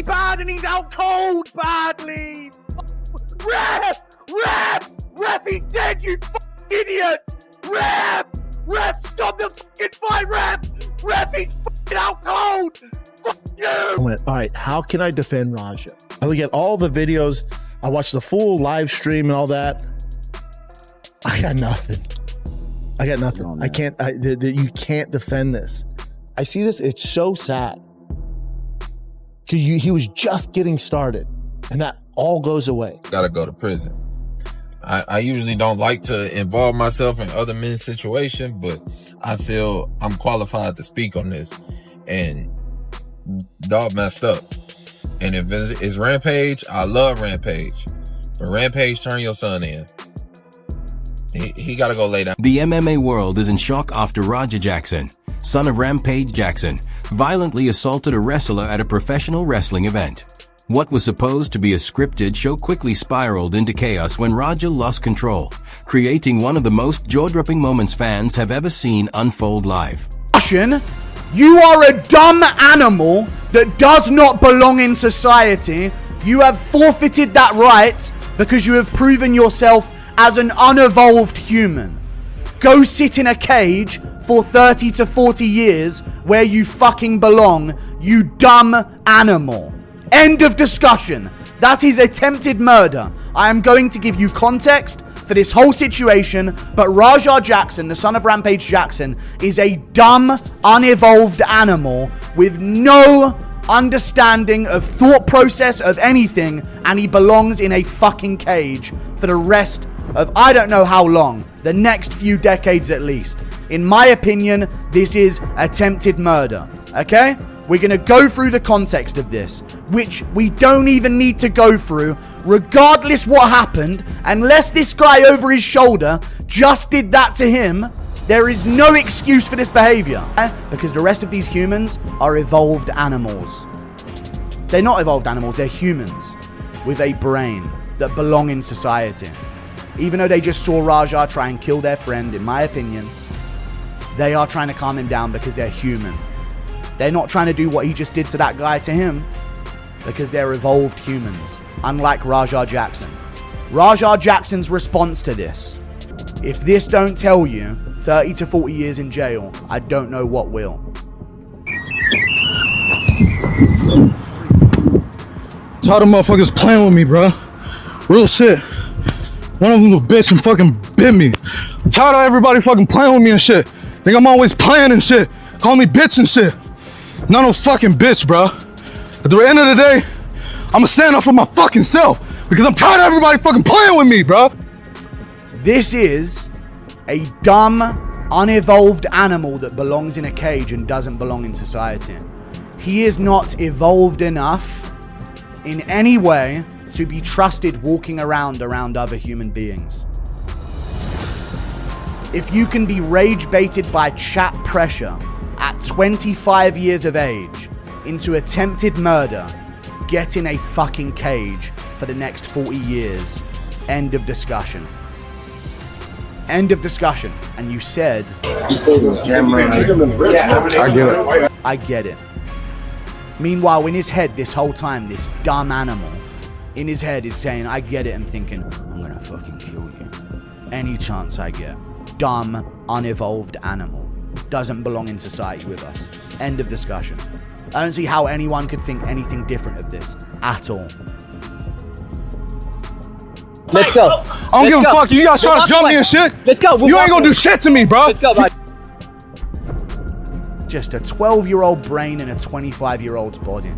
bad and he's out cold badly. Ref, he's dead, you fucking idiot. Ref, stop the fucking fight, ref, he's fucking out cold. Fuck you. I went, all right, how can I defend Raja? I look at all the videos. I watched the full live stream and all that. I got nothing. Oh, I can't, you can't defend this. I see this, it's so sad. Cause he was just getting started and that all goes away. Gotta go to prison. I usually don't like to involve myself in other men's situations, but I feel I'm qualified to speak on this. And dog messed up. And if it's Rampage, I love Rampage. But Rampage, turn your son in. He gotta go lay down. The MMA world is in shock after Rampage Jackson, son of Rampage Jackson, violently assaulted a wrestler at a professional wrestling event. What was supposed to be a scripted show quickly spiraled into chaos when Raja lost control, creating one of the most jaw-dropping moments fans have ever seen unfold live. You are a dumb animal that does not belong in society. You have forfeited that right because you have proven yourself as an unevolved human. Go sit in a cage for 30 to 40 years where you fucking belong, you dumb animal. End of discussion. That is attempted murder. I am going to give you context for this whole situation, but Rampage Jackson, the son of Rampage Jackson, is a dumb, unevolved animal with no understanding of thought process of anything, and he belongs in a fucking cage for the rest of I don't know how long, the next few decades at least. In my opinion, this is attempted murder, okay? We're gonna go through the context of this, which we don't even need to go through, regardless what happened, unless this guy over his shoulder just did that to him. There is no excuse for this behavior, because the rest of these humans are evolved animals. They're not evolved animals, they're humans with a brain that belong in society. Even though they just saw Raja try and kill their friend, in my opinion, they are trying to calm him down because they're human. They're not trying to do what he just did to that guy to him because they're evolved humans, unlike Rampage Jackson. Rampage Jackson's response to this, if this don't tell you 30 to 40 years in jail, I don't know what will. Tired of motherfuckers playing with me, bro. Real shit. One of them was a bitch and fucking bit me. I'm tired of everybody fucking playing with me and shit. Think I'm always playing and shit. Call me bitch and shit. Not no fucking bitch, bro. At the end of the day, I'ma stand up for my fucking self because I'm tired of everybody fucking playing with me, bro. This is a dumb, unevolved animal that belongs in a cage and doesn't belong in society. He is not evolved enough in any way to be trusted walking around other human beings. If you can be rage baited by chat pressure at 25 years of age into attempted murder, get in a fucking cage for the next 40 years. End of discussion. End of discussion. And you said, I get it. I get it. Meanwhile, in his head this whole time, this dumb animal in his head is saying, I get it, and thinking, I'm gonna fucking kill you any chance I get. Dumb, unevolved animal. Doesn't belong in society with us. End of discussion. I don't see how anyone could think anything different of this at all. Let's go. I don't give a fuck. You guys trying to jump me and shit? Let's go. You ain't gonna do shit to me, bro. Let's go, bud. Just a 12-year-old brain in a 25-year-old's body.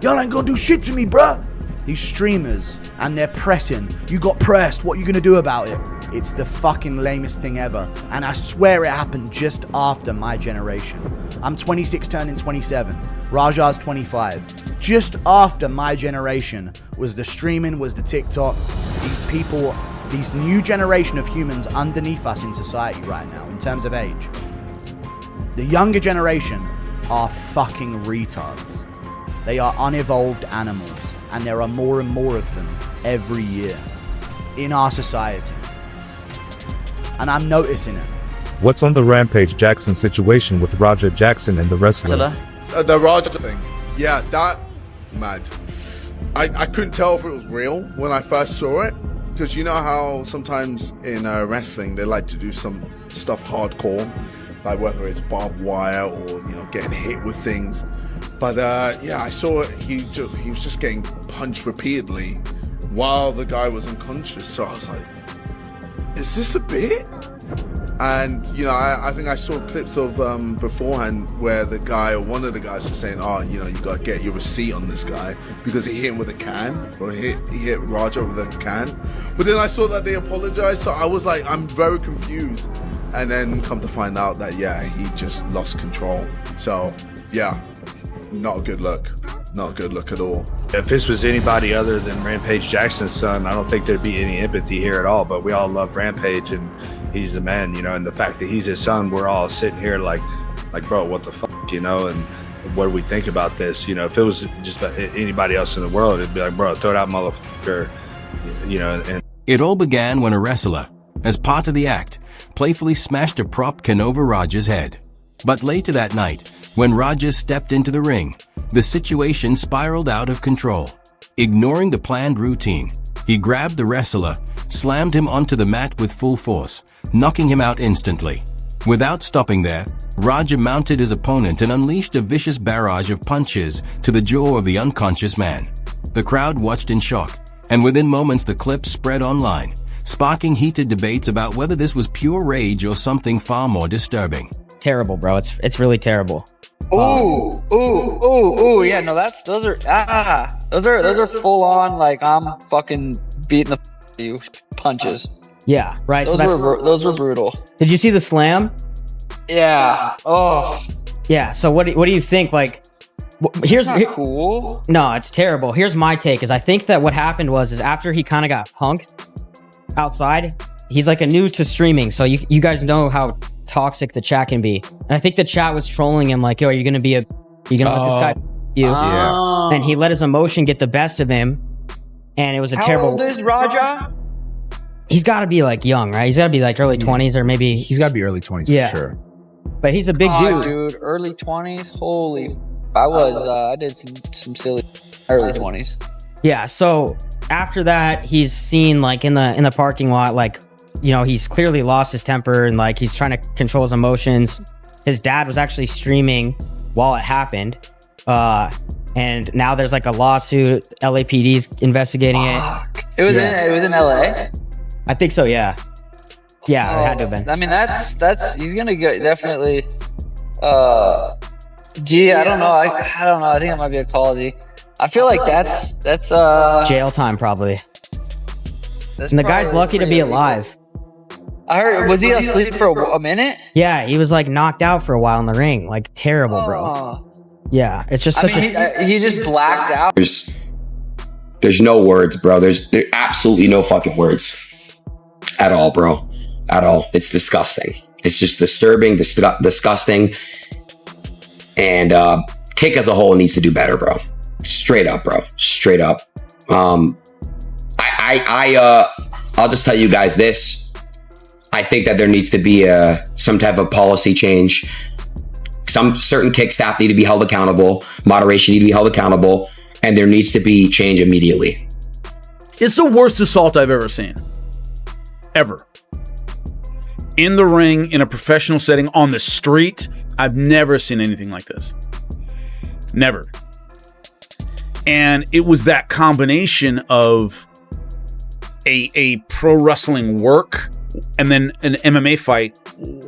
Y'all ain't gonna do shit to me, bruh. These streamers, and they're pressing. You got pressed, what you gonna do about it? It's the fucking lamest thing ever. And I swear it happened just after my generation. I'm 26 turning 27. Raja's 25. Just after my generation was the streaming, was the TikTok. These people, these new generation of humans underneath us in society right now, in terms of age. The younger generation are fucking retards. They are unevolved animals, and there are more and more of them every year in our society. And I'm noticing it. What's on the Rampage Jackson situation with Rampage Jackson and the wrestler? The Raja thing. Yeah, mad. I couldn't tell if it was real when I first saw it, because you know how sometimes in wrestling they like to do some stuff hardcore, like whether it's barbed wire or, you know, getting hit with things. But yeah, I saw it. He was just getting punched repeatedly while the guy was unconscious. So I was like, is this a bit? And, you know, I think I saw clips of beforehand where the guy, or one of the guys, was saying, oh, you know, you got to get your receipt on this guy because he hit him with a can, or he hit Raja with a can. But then I saw that they apologized, so I was like, I'm very confused. And then come to find out that, yeah, he just lost control. So, yeah, not a good look. Not a good look at all. If this was anybody other than Rampage Jackson's son, I don't think there'd be any empathy here at all. But we all love Rampage, and he's the man, you know. And the fact that he's his son, we're all sitting here like, bro, what the fuck, you know? And what do we think about this? You know, if it was just anybody else in the world, it'd be like, bro, throw it out, motherfucker, you know. And It all began when a wrestler, as part of the act, playfully smashed a prop can over Raja's head. But later that night, when Raja stepped into the ring, the situation spiraled out of control. Ignoring the planned routine, he grabbed the wrestler, slammed him onto the mat with full force, knocking him out instantly. Without stopping there, Raja mounted his opponent and unleashed a vicious barrage of punches to the jaw of the unconscious man. The crowd watched in shock, and within moments the clip spread online, sparking heated debates about whether this was pure rage or something far more disturbing. Terrible, bro. It's really terrible. Ooh, yeah, no, those are full on, like, I'm fucking beating the out of you punches. Yeah, right. Those were brutal. Did you see the slam? Yeah. Oh. Yeah. So what do you think? Like, here's cool. No, it's terrible. Here's my take: is I think that what happened was after he kind of got punked outside, he's like a new to streaming, so you guys know how toxic the chat can be, and I think the chat was trolling him like, yo, are you gonna let this guy you? Yeah. And he let his emotion get the best of him, and it was a terrible. How old is Raja? He's got to be like young, right? He's got to be like early 20s, or maybe he's got to be early 20s for sure. But he's a big dude. Early 20s. Holy, I did some silly early 20s. Yeah. So after that, he's seen like in the parking lot, like, you know, he's clearly lost his temper and like he's trying to control his emotions. His dad was actually streaming while it happened. And now there's like a lawsuit. LAPD's investigating it. It was in LA. I think so. Yeah. Yeah, it had to have been. I mean, that's he's gonna get definitely. I don't know. I don't know. I think it might be a apology. I feel like that's jail time probably. And the guy's lucky to be alive. I heard, was he asleep for a minute? Yeah, he was like knocked out for a while in the ring. Like terrible, bro. Yeah, it's just he just blacked out. There's no words, bro. There's absolutely no fucking words at all, bro. At all. It's disgusting. It's just disturbing, disgusting. And Kick as a whole needs to do better, bro. Straight up, bro. Straight up. I'll just tell you guys this. I think that there needs to be some type of policy change. Some certain Kick staff need to be held accountable. Moderation need to be held accountable. And there needs to be change immediately. It's the worst assault I've ever seen. Ever. In the ring, in a professional setting, on the street, I've never seen anything like this. Never. And it was that combination of a pro wrestling work and then an MMA fight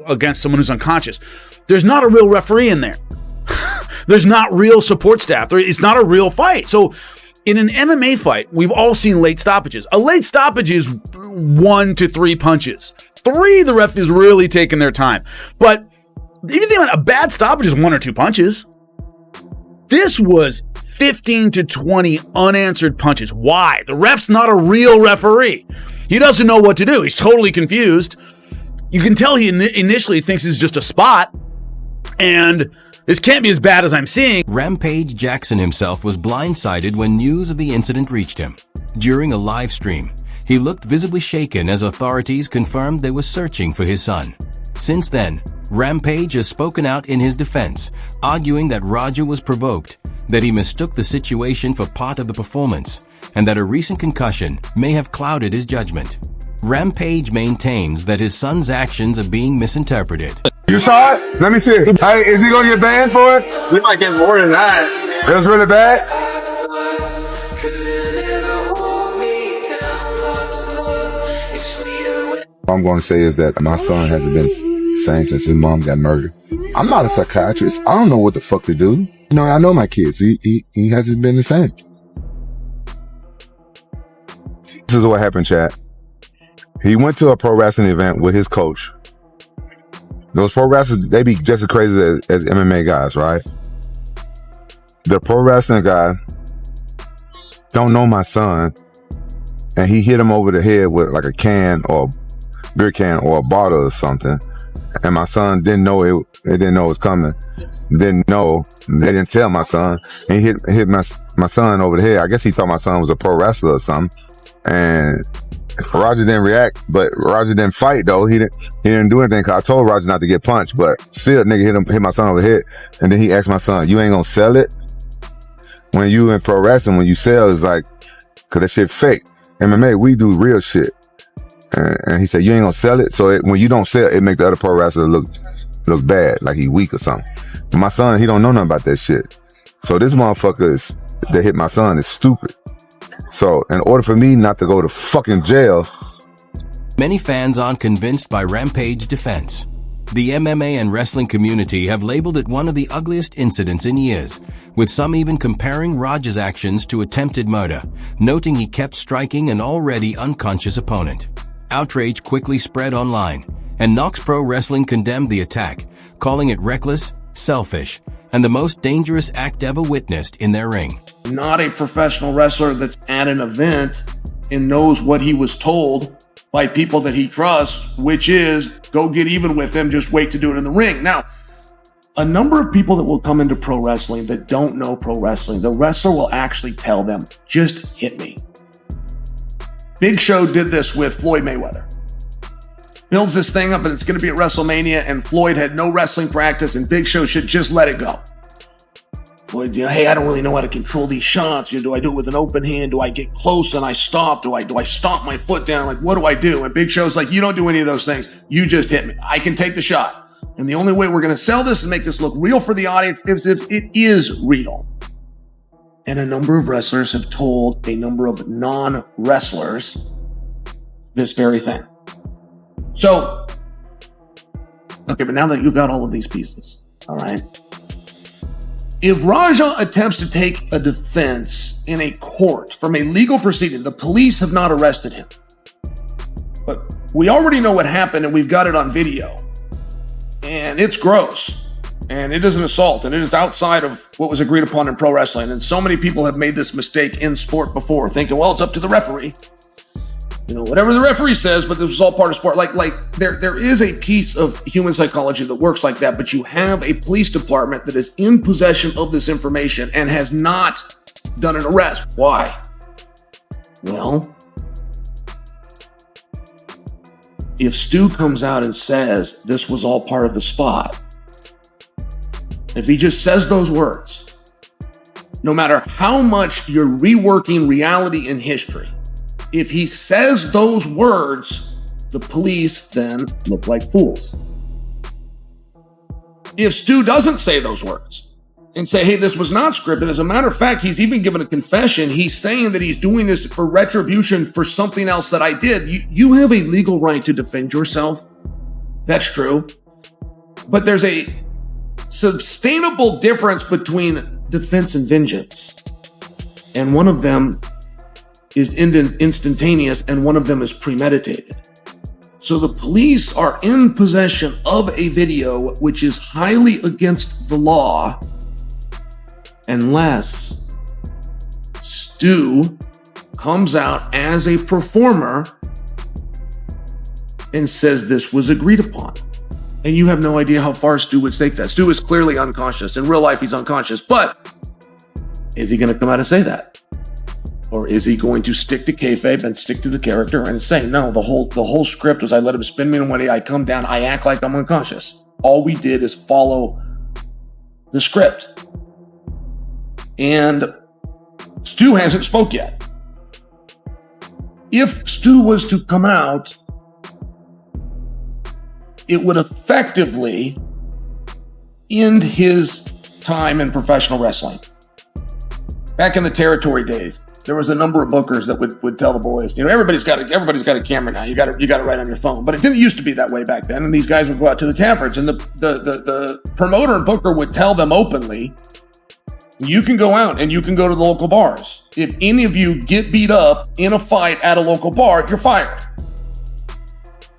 against someone who's unconscious. There's not a real referee in there. There's not real support staff. It's not a real fight. So in an MMA fight, we've all seen late stoppages. A late stoppage is 1 to 3 punches. 3, the ref is really taking their time. But if you think about it, a bad stoppage is 1 or 2 punches. This was 15 to 20 unanswered punches. Why? The ref's not a real referee. He doesn't know what to do. He's totally confused. You can tell he initially thinks it's just a spot. And this can't be as bad as I'm seeing. Rampage Jackson himself was blindsided when news of the incident reached him. During a live stream, he looked visibly shaken as authorities confirmed they were searching for his son. Since then, Rampage has spoken out in his defense, arguing that Raja was provoked, that he mistook the situation for part of the performance, and that a recent concussion may have clouded his judgment. Rampage maintains that his son's actions are being misinterpreted. You saw it? Let me see. Hey, is he gonna get banned for it? We might get more than that. It was really bad? All I'm going to say is that my son hasn't been the same since his mom got murdered. I'm not a psychiatrist. I don't know what the fuck to do. You know, I know my kids. He hasn't been the same. This is what happened, chat. He went to a pro wrestling event with his coach. Those pro wrestlers, they be just as crazy as MMA guys, right? The pro wrestling guy don't know my son, and he hit him over the head with like a can or a beer can or a bottle or something. And my son didn't know it didn't know it was coming. Didn't know. They didn't tell my son. And he hit my son over the head. I guess he thought my son was a pro wrestler or something. And Roger didn't react, but Roger didn't fight though. He didn't do anything, cause I told Roger not to get punched, but still nigga hit my son over the head. And then he asked my son, "You ain't gonna sell it?" When you in pro wrestling, when you sell, it's like, cause that shit fake. MMA, we do real shit. And he said, "You ain't gonna sell it?" So when you don't sell, it make the other pro wrestler look bad, like he weak or something. But my son, he don't know nothing about that shit. So this motherfucker that hit my son is stupid. So in order for me not to go to fucking jail. Many fans aren't convinced by Rampage defense. The MMA and wrestling community have labeled it one of the ugliest incidents in years, with some even comparing Roger's actions to attempted murder, noting he kept striking an already unconscious opponent. Outrage quickly spread online, and Knox Pro Wrestling condemned the attack, calling it reckless, selfish, and the most dangerous act ever witnessed in their ring. Not a professional wrestler that's at an event and knows what he was told by people that he trusts, which is go get even with him, just wait to do it in the ring. Now, a number of people that will come into pro wrestling that don't know pro wrestling, the wrestler will actually tell them, just hit me. Big Show did this with Floyd Mayweather. Builds this thing up and it's going to be at WrestleMania, and Floyd had no wrestling practice and Big Show should just let it go. Floyd, hey, I don't really know how to control these shots. Do I do it with an open hand? Do I get close and I stop? Do I stomp my foot down? Like, what do I do? And Big Show's like, you don't do any of those things. You just hit me. I can take the shot. And the only way we're going to sell this and make this look real for the audience is if it is real. And a number of wrestlers have told a number of non-wrestlers this very thing. So, okay, but now that you've got all of these pieces, all right? If Raja attempts to take a defense in a court from a legal proceeding, the police have not arrested him. But we already know what happened and we've got it on video. And it's gross. And it is an assault. And it is outside of what was agreed upon in pro wrestling. And so many people have made this mistake in sport before, thinking, well, it's up to the referee. Whatever the referee says, but this is all part of sport. Like there is a piece of human psychology that works like that, but you have a police department that is in possession of this information and has not done an arrest. Why? Well, if Stu comes out and says this was all part of the spot, if he just says those words, no matter how much you're reworking reality and history, if he says those words, the police then look like fools. If Stu doesn't say those words and say, hey, this was not scripted, as a matter of fact, he's even given a confession. He's saying that he's doing this for retribution for something else that I did. You have a legal right to defend yourself. That's true. But there's a sustainable difference between defense and vengeance. And one of them is instantaneous and one of them is premeditated. So the police are in possession of a video which is highly against the law unless Stu comes out as a performer and says this was agreed upon. And you have no idea how far Stu would take that. Stu is clearly unconscious. In real life, he's unconscious. But is he going to come out and say that? Or is he going to stick to kayfabe and stick to the character and say, no, the whole script was I let him spin me in one way, I come down, I act like I'm unconscious. All we did is follow the script. And Stu hasn't spoke yet. If Stu was to come out, it would effectively end his time in professional wrestling. Back in the territory days, there was a number of bookers that would tell the boys, everybody's got a camera now. You got it right on your phone. But it didn't used to be that way back then. And these guys would go out to the taverns, and the promoter and booker would tell them openly, you can go out and you can go to the local bars. If any of you get beat up in a fight at a local bar, you're fired.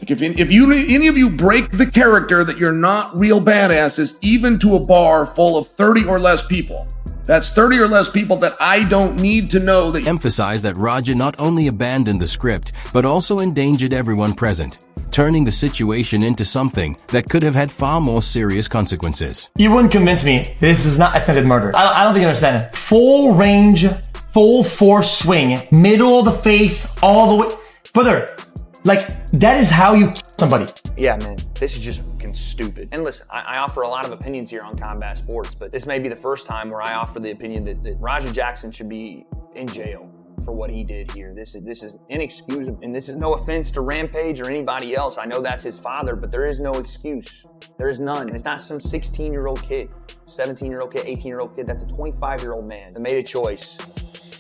If any of you break the character that you're not real badasses, even to a bar full of 30 or less people, that's 30 or less people that I don't need to know that. Emphasize that Raja not only abandoned the script, but also endangered everyone present, turning the situation into something that could have had far more serious consequences. You wouldn't convince me this is not attempted murder. I don't think you understand it. Full range, full force swing, middle of the face, all the way. Brother, that is how you kill somebody. Yeah, man, this is just fucking stupid. And listen, I offer a lot of opinions here on combat sports, but this may be the first time where I offer the opinion that Raja Jackson should be in jail for what he did here. This is inexcusable, and this is no offense to Rampage or anybody else. I know that's his father, but there is no excuse. There is none. And it's not some 16-year-old kid, 17-year-old kid, 18-year-old kid. That's a 25-year-old man that made a choice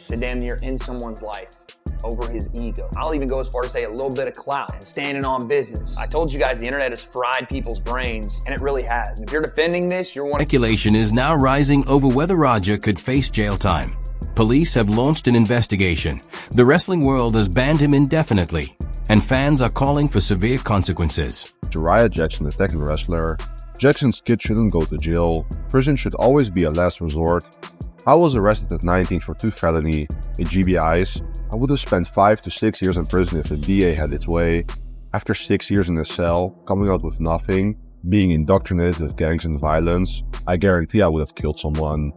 to damn near end someone's life over his ego. I'll even go as far as say a little bit of clout and standing on business. I told you guys the internet has fried people's brains, and it really has. And if you're defending this, you're one. Speculation is now rising over whether Raja could face jail time. Police have launched an investigation. The wrestling world has banned him indefinitely, and fans are calling for severe consequences. Rampage Jackson attacking a wrestler. Jackson's kid shouldn't go to jail. Prison should always be a last resort. I was arrested at 19 for 2 felony in GBIs. I would have spent 5 to 6 years in prison if the DA had its way. After 6 years in a cell, coming out with nothing, being indoctrinated with gangs and violence, I guarantee I would have killed someone.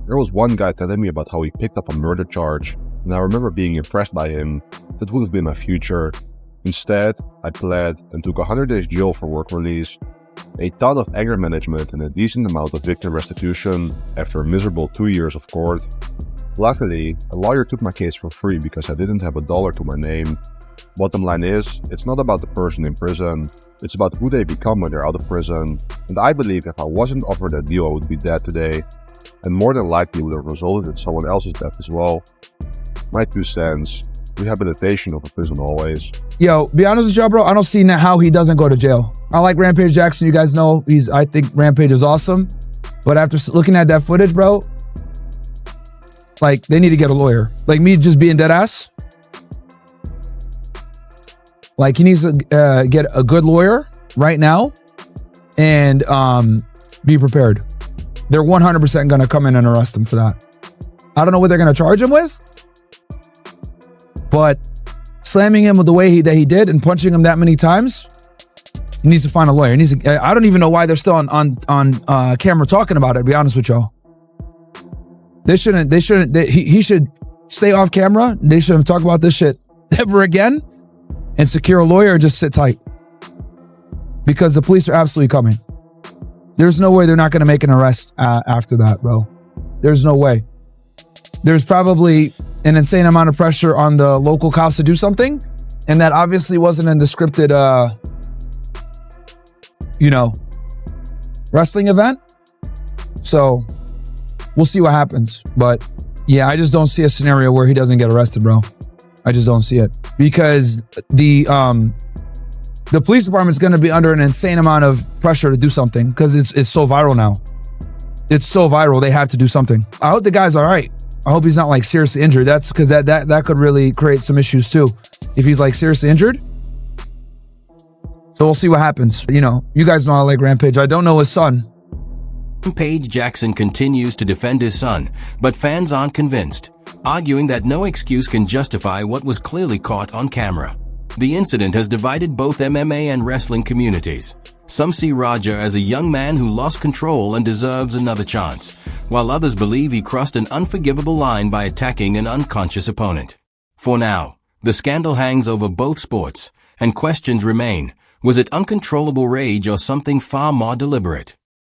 There was one guy telling me about how he picked up a murder charge, and I remember being impressed by him. That would have been my future. Instead, I pled and took 100 days jail for work release, a ton of anger management and a decent amount of victim restitution after a miserable 2 years of court. Luckily, a lawyer took my case for free because I didn't have $1 to my name. Bottom line is, it's not about the person in prison, it's about who they become when they're out of prison, and I believe if I wasn't offered that deal I would be dead today, and more than likely would have resulted in someone else's death as well. My 2 cents, rehabilitation over prison always. Yo, be honest with y'all, bro, I don't see how he doesn't go to jail. I like Rampage Jackson, you guys know, I think Rampage is awesome, but after looking at that footage, bro, they need to get a lawyer. Me just being dead ass. He needs to get a good lawyer right now and be prepared. They're 100% going to come in and arrest him for that. I don't know what they're going to charge him with, but slamming him with the way that he did and punching him that many times, he needs to find a lawyer. I don't even know why they're still on camera talking about it, to be honest with y'all. He should stay off camera. They shouldn't talk about this shit ever again and secure a lawyer and just sit tight. Because the police are absolutely coming. There's no way they're not going to make an arrest after that, bro. There's no way. There's probably an insane amount of pressure on the local cops to do something. And that obviously wasn't in the scripted, wrestling event. So we'll see what happens. But yeah, I just don't see a scenario where he doesn't get arrested, bro. I just don't see it. Because the police department's going to be under an insane amount of pressure to do something because it's so viral now. It's so viral, they have to do something. I hope the guy's all right. I hope he's not seriously injured. That's because that could really create some issues too. If he's seriously injured. So we'll see what happens. You guys know I like Rampage. I don't know his son. Rampage Jackson continues to defend his son, but fans aren't convinced, arguing that no excuse can justify what was clearly caught on camera. The incident has divided both MMA and wrestling communities. Some see Raja as a young man who lost control and deserves another chance, while others believe he crossed an unforgivable line by attacking an unconscious opponent. For now, the scandal hangs over both sports, and questions remain. Was it uncontrollable rage or something far more deliberate?